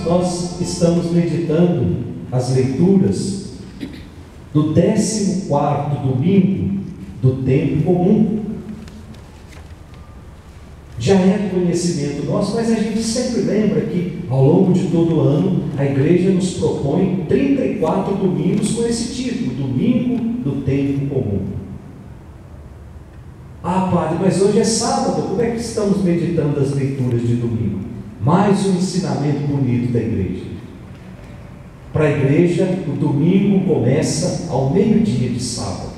nós estamos meditando as leituras do 14º domingo do tempo comum. Já é conhecimento nosso, mas a gente sempre lembra que ao longo de todo o ano a igreja nos propõe 34 domingos com esse título, Domingo do Tempo Comum. Ah, padre, mas hoje é sábado, como é que estamos meditando as leituras de domingo? Mais um ensinamento bonito da igreja. Para a igreja, o domingo começa ao meio-dia de sábado.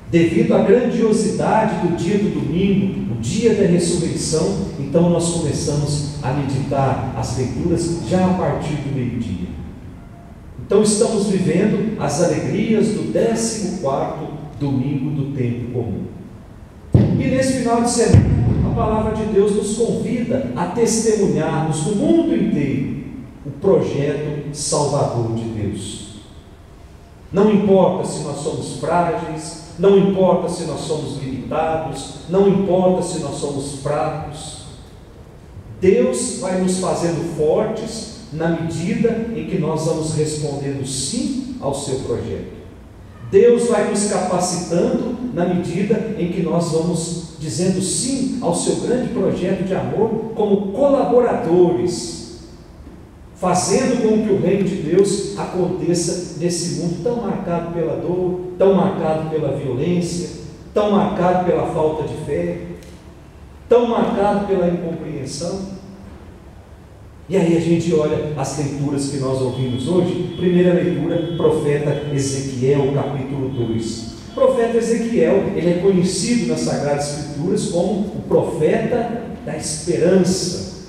Devido à grandiosidade do dia do domingo, o dia da ressurreição, então nós começamos a meditar as leituras já a partir do meio-dia. Então estamos vivendo as alegrias do 14º domingo do tempo comum. E nesse final de semana, a palavra de Deus nos convida a testemunharmos no mundo inteiro o projeto salvador de Deus. Não importa se nós somos frágeis, não importa se nós somos limitados, não importa se nós somos fracos, Deus vai nos fazendo fortes na medida em que nós vamos respondendo sim ao seu projeto. Deus vai nos capacitando na medida em que nós vamos dizendo sim ao seu grande projeto de amor como colaboradores, fazendo com que o reino de Deus aconteça nesse mundo tão marcado pela dor, tão marcado pela violência, tão marcado pela falta de fé, tão marcado pela incompreensão. E aí a gente olha as leituras que nós ouvimos hoje. Primeira leitura, profeta Ezequiel, capítulo 2. O profeta Ezequiel, ele é conhecido nas Sagradas Escrituras como o profeta da esperança.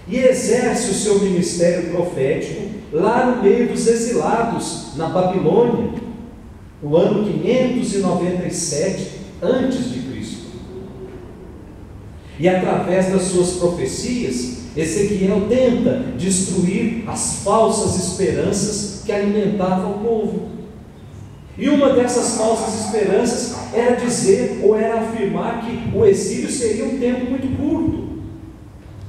E exerce o seu ministério profético lá no meio dos exilados, na Babilônia, no ano 597 a.C. E através das suas profecias, Ezequiel tenta destruir as falsas esperanças que alimentavam o povo. E uma dessas falsas esperanças era dizer, ou era afirmar que o exílio seria um tempo muito curto.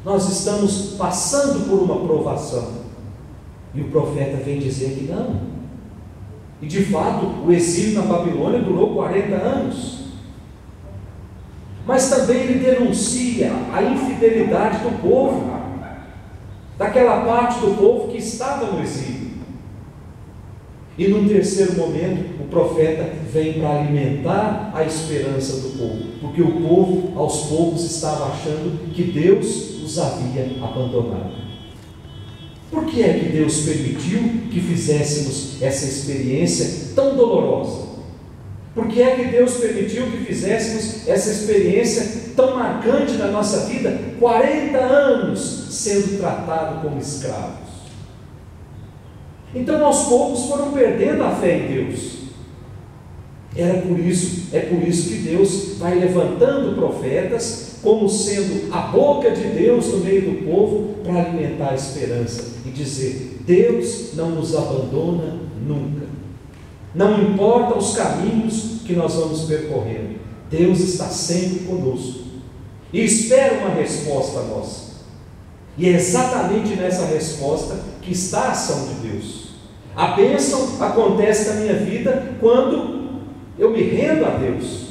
Nós estamos passando por uma provação. E o profeta vem dizer que não. E de fato, o exílio na Babilônia durou 40 anos. Mas também ele denuncia a infidelidade do povo, daquela parte do povo que estava no exílio. E num terceiro momento, o profeta vem para alimentar a esperança do povo, porque o povo aos poucos estava achando que Deus os havia abandonado. Por que é que Deus permitiu que fizéssemos essa experiência tão dolorosa? Por que é que Deus permitiu que fizéssemos essa experiência tão marcante na nossa vida, 40 anos sendo tratados como escravos? Então aos poucos foram perdendo a fé em Deus. É por isso que Deus vai levantando profetas como sendo a boca de Deus no meio do povo para alimentar a esperança e dizer: Deus não nos abandona nunca. Não importa os caminhos que nós vamos percorrendo, Deus está sempre conosco e espera uma resposta nossa. E é exatamente nessa resposta que está a ação de Deus. A bênção acontece na minha vida quando eu me rendo a Deus.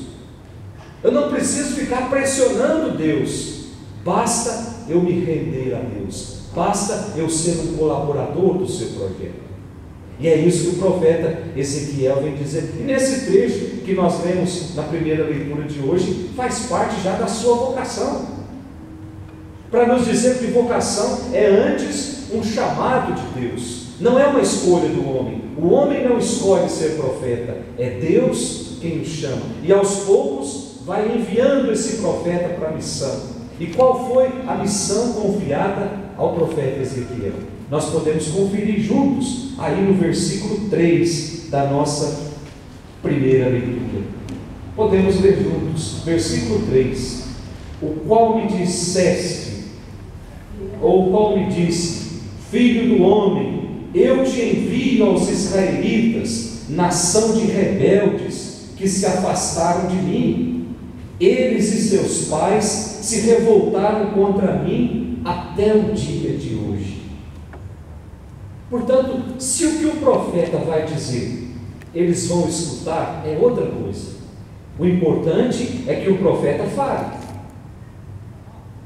Eu não preciso ficar pressionando Deus, basta eu me render a Deus, basta eu ser um colaborador do seu projeto. E é isso que o profeta Ezequiel vem dizer. E nesse trecho que nós lemos na primeira leitura de hoje, faz parte já da sua vocação. Para nos dizer que vocação é antes um chamado de Deus. Não é uma escolha do homem. O homem não escolhe ser profeta. É Deus quem o chama. E aos poucos vai enviando esse profeta para a missão. E qual foi a missão confiada ao profeta Ezequiel? Nós podemos conferir juntos aí no versículo 3 da nossa primeira leitura. Podemos ler juntos, versículo 3. O qual me disseste, ou o qual me disse: Filho do homem, eu te envio aos israelitas, nação de rebeldes que se afastaram de mim. Eles e seus pais se revoltaram contra mim até o dia de hoje. Portanto, se o que o profeta vai dizer, eles vão escutar, é outra coisa. O importante é que o profeta fale.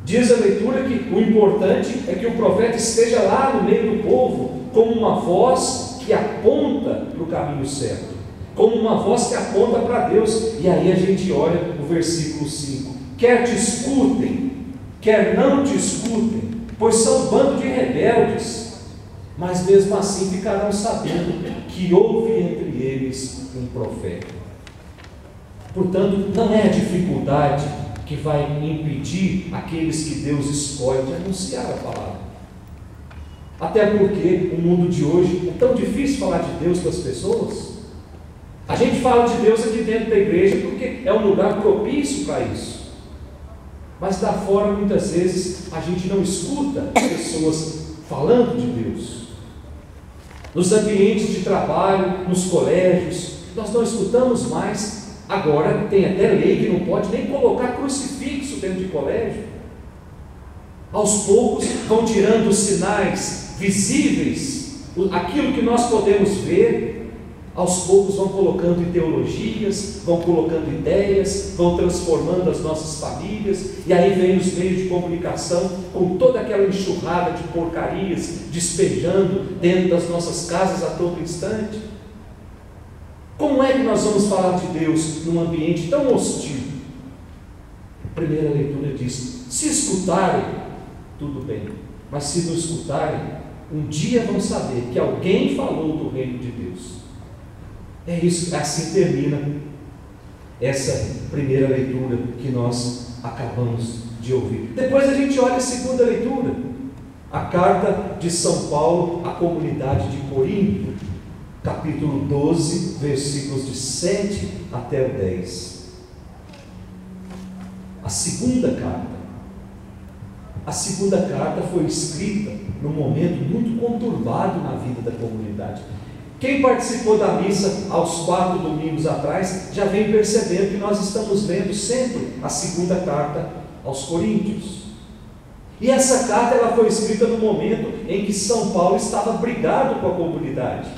Diz a leitura que o importante é que o profeta esteja lá no meio do povo, como uma voz que aponta para o caminho certo, como uma voz que aponta para Deus. E aí a gente olha o versículo 5: quer te escutem, quer não te escutem, pois são um bando de rebeldes, mas mesmo assim ficarão sabendo que houve entre eles um profeta. Portanto, não é a dificuldade que vai impedir aqueles que Deus escolhe de anunciar a palavra. Até porque o mundo de hoje é tão difícil falar de Deus para as pessoas. A gente fala de Deus aqui dentro da igreja porque é um lugar propício para isso. Mas lá fora, muitas vezes, a gente não escuta pessoas falando de Deus. Nos ambientes de trabalho, nos colégios, nós não escutamos mais. Agora tem até lei que não pode nem colocar crucifixo dentro de colégio. Aos poucos vão tirando os sinais visíveis, aquilo que nós podemos ver. Aos poucos vão colocando ideologias, vão colocando ideias, vão transformando as nossas famílias, e aí vem os meios de comunicação com toda aquela enxurrada de porcarias despejando dentro das nossas casas a todo instante. Como é que nós vamos falar de Deus num ambiente tão hostil? A primeira leitura diz: se escutarem, tudo bem, mas se não escutarem, um dia vão saber que alguém falou do reino de Deus. É isso, assim termina essa primeira leitura que nós acabamos de ouvir. Depois a gente olha a segunda leitura, a carta de São Paulo à comunidade de Corinto, capítulo 12, versículos de 7 até o 10. A segunda carta. A segunda carta foi escrita num momento muito conturbado na vida da comunidade. Quem participou da missa aos 4 domingos atrás já vem percebendo que nós estamos lendo sempre a segunda carta aos Coríntios. E essa carta ela foi escrita no momento em que São Paulo estava brigado com a comunidade.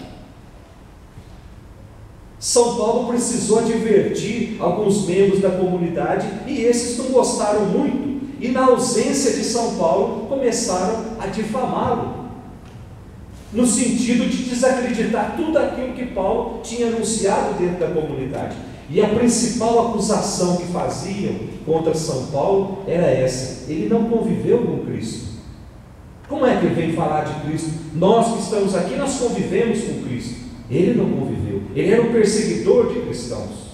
São Paulo precisou advertir alguns membros da comunidade e esses não gostaram muito, e na ausência de São Paulo começaram a difamá-lo, no sentido de desacreditar tudo aquilo que Paulo tinha anunciado dentro da comunidade. E a principal acusação que faziam contra São Paulo era essa: ele não conviveu com Cristo. Como é que ele vem falar de Cristo? Nós que estamos aqui, nós convivemos com Cristo. Ele não conviveu, ele era um perseguidor de cristãos.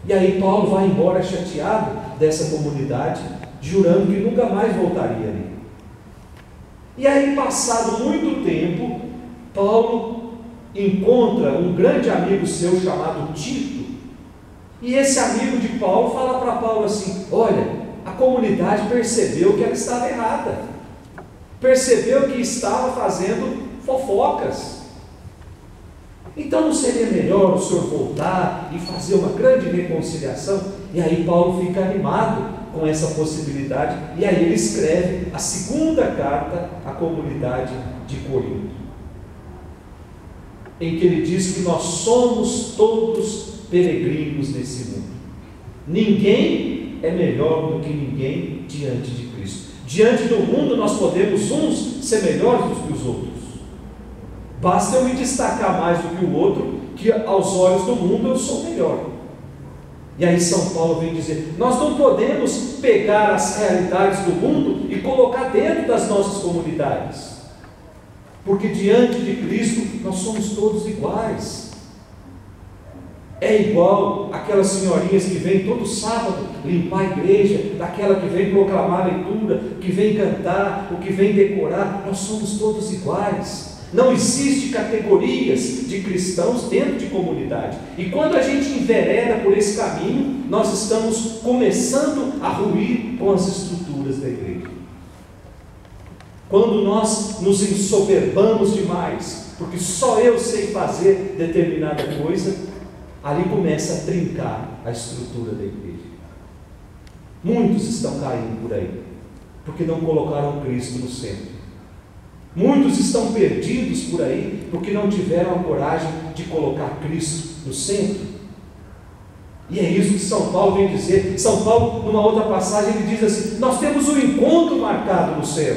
E aí Paulo vai embora chateado dessa comunidade, jurando que nunca mais voltaria ali. E aí, passado muito tempo, Paulo encontra um grande amigo seu chamado Tito, e esse amigo de Paulo fala para Paulo assim: olha, a comunidade percebeu que ela estava errada, percebeu que estava fazendo fofocas. Então não seria melhor o senhor voltar e fazer uma grande reconciliação? E aí Paulo fica animado com essa possibilidade, e aí ele escreve a segunda carta à comunidade de Corinto, em que ele diz que nós somos todos peregrinos nesse mundo. Ninguém é melhor do que ninguém diante de Cristo. Diante do mundo nós podemos uns ser melhores do que os outros. Basta eu me destacar mais do que o outro, que aos olhos do mundo eu sou melhor. E aí São Paulo vem dizer: nós não podemos pegar as realidades do mundo e colocar dentro das nossas comunidades, porque diante de Cristo nós somos todos iguais. É igual aquelas senhorinhas que vêm todo sábado limpar a igreja, daquela que vem proclamar a leitura, que vem cantar, o que vem decorar. Nós somos todos iguais. Não existe categorias de cristãos dentro de comunidade. E quando a gente envereda por esse caminho, nós estamos começando a ruir com as estruturas da igreja. Quando nós nos ensoberbamos demais, porque só eu sei fazer determinada coisa, ali começa a trincar a estrutura da igreja. Muitos estão caindo por aí, porque não colocaram Cristo no centro. Muitos estão perdidos por aí porque não tiveram a coragem de colocar Cristo no centro. E é isso que São Paulo vem dizer. São Paulo, numa outra passagem, ele diz assim: nós temos um encontro marcado no céu.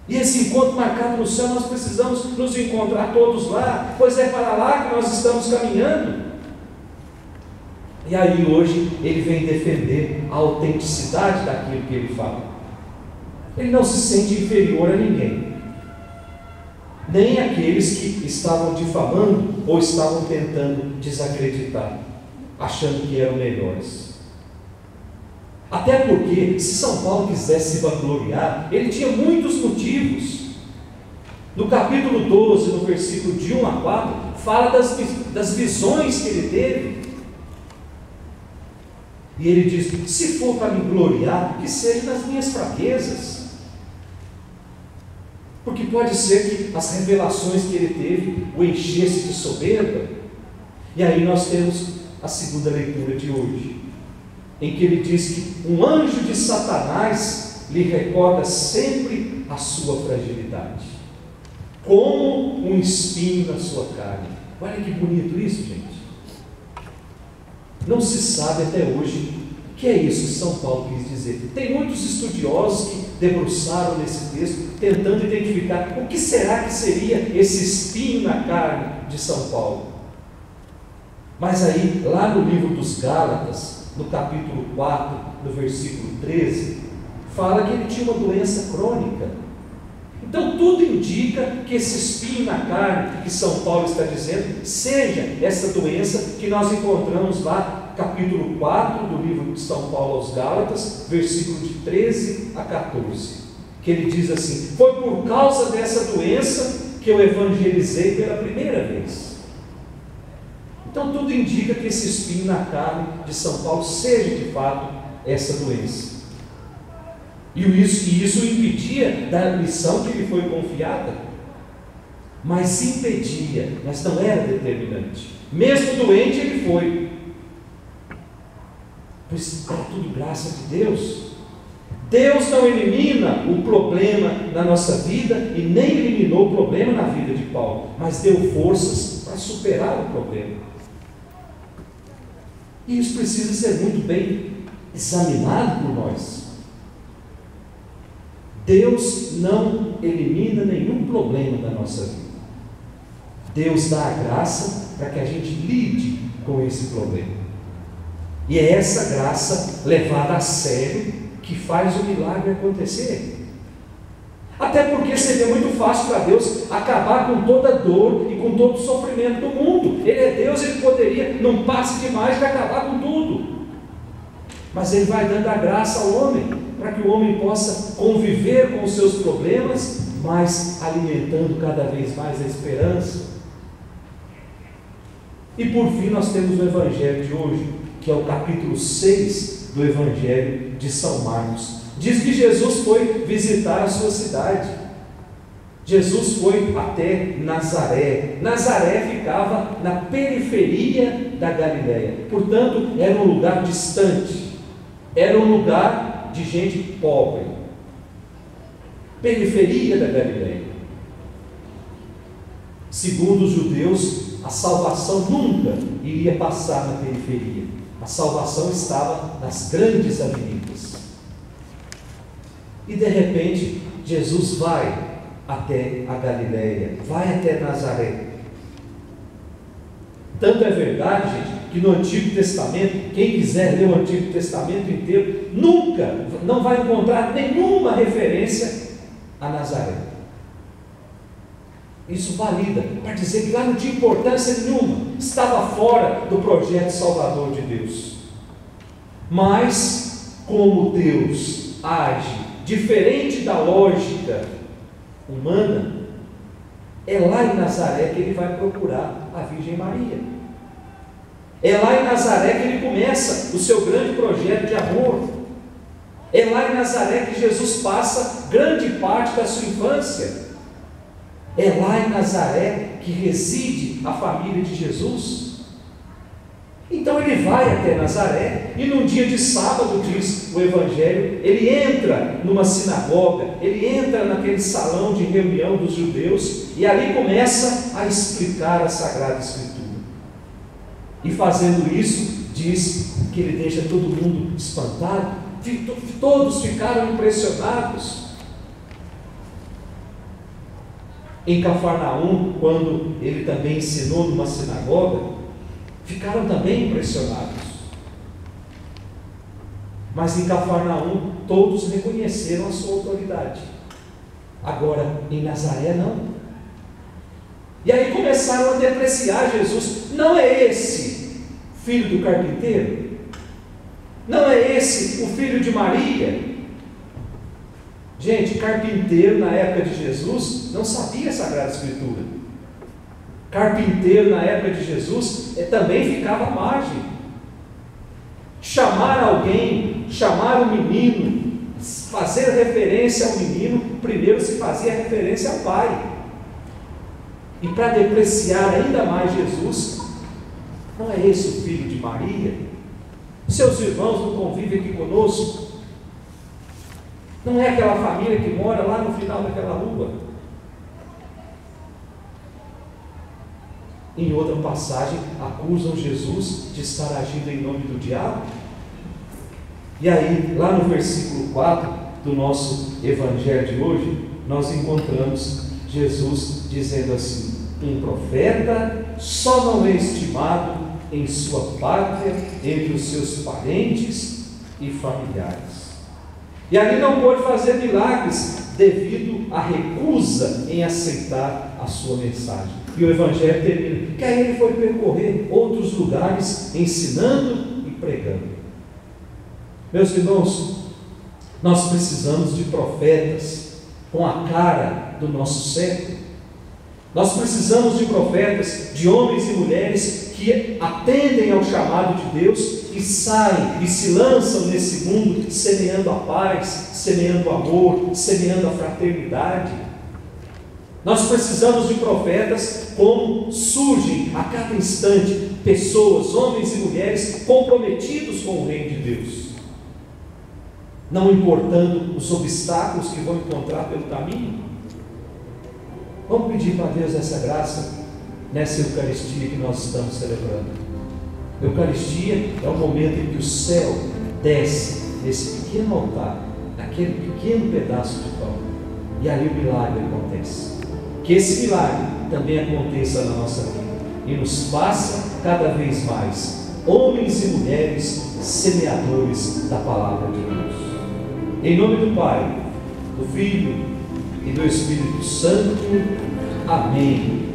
E esse encontro marcado no céu, nós precisamos nos encontrar todos lá, pois é para lá que nós estamos caminhando. E aí hoje ele vem defender a autenticidade daquilo que ele fala. Ele não se sente inferior a ninguém, nem aqueles que estavam difamando ou estavam tentando desacreditar, achando que eram melhores. Até porque, se São Paulo quisesse se vangloriar, ele tinha muitos motivos. No capítulo 12, no versículo de 1 a 4, fala das visões que ele teve. E ele diz: se for para me gloriar, que seja nas minhas fraquezas. Porque pode ser que as revelações que ele teve o enchesse de soberba. E aí nós temos a segunda leitura de hoje, em que ele diz que um anjo de Satanás lhe recorda sempre a sua fragilidade, como um espinho na sua carne. Olha que bonito isso, gente. Não se sabe até hoje o que é isso que São Paulo quis dizer. Tem muitos estudiosos que debruçaram nesse texto, tentando identificar o que será que seria esse espinho na carne de São Paulo. Mas aí, lá no livro dos Gálatas, no capítulo 4, no versículo 13, fala que ele tinha uma doença crônica. Então tudo indica que esse espinho na carne que São Paulo está dizendo seja essa doença que nós encontramos lá, capítulo 4 do livro de São Paulo aos Gálatas, versículo de 13 a 14, que ele diz assim: foi por causa dessa doença que eu evangelizei pela primeira vez. Então tudo indica que esse espinho na carne de São Paulo seja de fato essa doença. E isso impedia da missão que lhe foi confiada, mas impedia, mas não era determinante. Mesmo doente ele foi, pois é tudo graça de Deus. Deus não elimina o problema na nossa vida e nem eliminou o problema na vida de Paulo, mas deu forças para superar o problema. E isso precisa ser muito bem examinado por nós. Deus não elimina nenhum problema da nossa vida. Deus dá a graça para que a gente lide com esse problema. E é essa graça levada a sério que faz o milagre acontecer. Até porque seria muito fácil para Deus acabar com toda dor e com todo o sofrimento do mundo. Ele é Deus, ele poderia, num passe de mágica, acabar com tudo. Mas ele vai dando a graça ao homem, para que o homem possa conviver com os seus problemas, mas alimentando cada vez mais a esperança. E por fim nós temos o Evangelho de hoje, que é o capítulo 6 do Evangelho de São Marcos. Diz que Jesus foi visitar a sua cidade. Jesus foi até Nazaré. Nazaré ficava na periferia da Galileia, portanto era um lugar distante, era um lugar de gente pobre, periferia da Galileia. Segundo os judeus, a salvação nunca iria passar na periferia. A salvação estava nas grandes avenidas. E de repente, Jesus vai até a Galileia, vai até Nazaré. Tanto é verdade, gente, que no Antigo Testamento, quem quiser ler o Antigo Testamento inteiro, nunca, não vai encontrar nenhuma referência a Nazaré. Isso valida para dizer que lá não tinha importância nenhuma, estava fora do projeto salvador de Deus. Mas, como Deus age diferente da lógica humana, é lá em Nazaré que ele vai procurar a Virgem Maria. É lá em Nazaré que ele começa o seu grande projeto de amor. É lá em Nazaré que Jesus passa grande parte da sua infância. É lá em Nazaré que reside a família de Jesus. Então ele vai até Nazaré e num dia de sábado, diz o Evangelho, ele entra numa sinagoga, ele entra naquele salão de reunião dos judeus e ali começa a explicar a Sagrada Escritura. E fazendo isso, diz que ele deixa todo mundo espantado, todos ficaram impressionados. Em Cafarnaum, quando ele também ensinou numa sinagoga, ficaram também impressionados. Mas em Cafarnaum, todos reconheceram a sua autoridade. Agora, em Nazaré, não. E aí começaram a depreciar Jesus. Não é esse filho do carpinteiro? Não é esse o filho de Maria? Gente, carpinteiro na época de Jesus não sabia a Sagrada Escritura. Carpinteiro na época de Jesus também ficava à margem. Chamar alguém, chamar um menino, fazer referência ao menino, primeiro se fazia referência ao pai. E para depreciar ainda mais Jesus, não é esse o filho de Maria? Seus irmãos não convivem aqui conosco? Não é aquela família que mora lá no final daquela rua? Em outra passagem, acusam Jesus de estar agindo em nome do diabo. E aí, lá no versículo 4 do nosso Evangelho de hoje, nós encontramos Jesus dizendo assim: um profeta só não é estimado em sua pátria, entre os seus parentes e familiares. E ali não pôde fazer milagres devido à recusa em aceitar a sua mensagem. E o Evangelho termina que aí ele foi percorrer outros lugares, ensinando e pregando. Meus irmãos, nós precisamos de profetas com a cara do nosso século. Nós precisamos de profetas, de homens e mulheres que atendem ao chamado de Deus e saem e se lançam nesse mundo semeando a paz, semeando o amor, semeando a fraternidade. Nós precisamos de profetas como surgem a cada instante pessoas, homens e mulheres comprometidos com o reino de Deus, não importando os obstáculos que vão encontrar pelo caminho. Vamos pedir para Deus essa graça nessa Eucaristia que nós estamos celebrando. Eucaristia é o momento em que o céu desce nesse pequeno altar, naquele pequeno pedaço de pão, e ali o milagre acontece. Que esse milagre também aconteça na nossa vida e nos faça cada vez mais homens e mulheres semeadores da palavra de Deus. Em nome do Pai, do Filho e do Espírito Santo. Amém.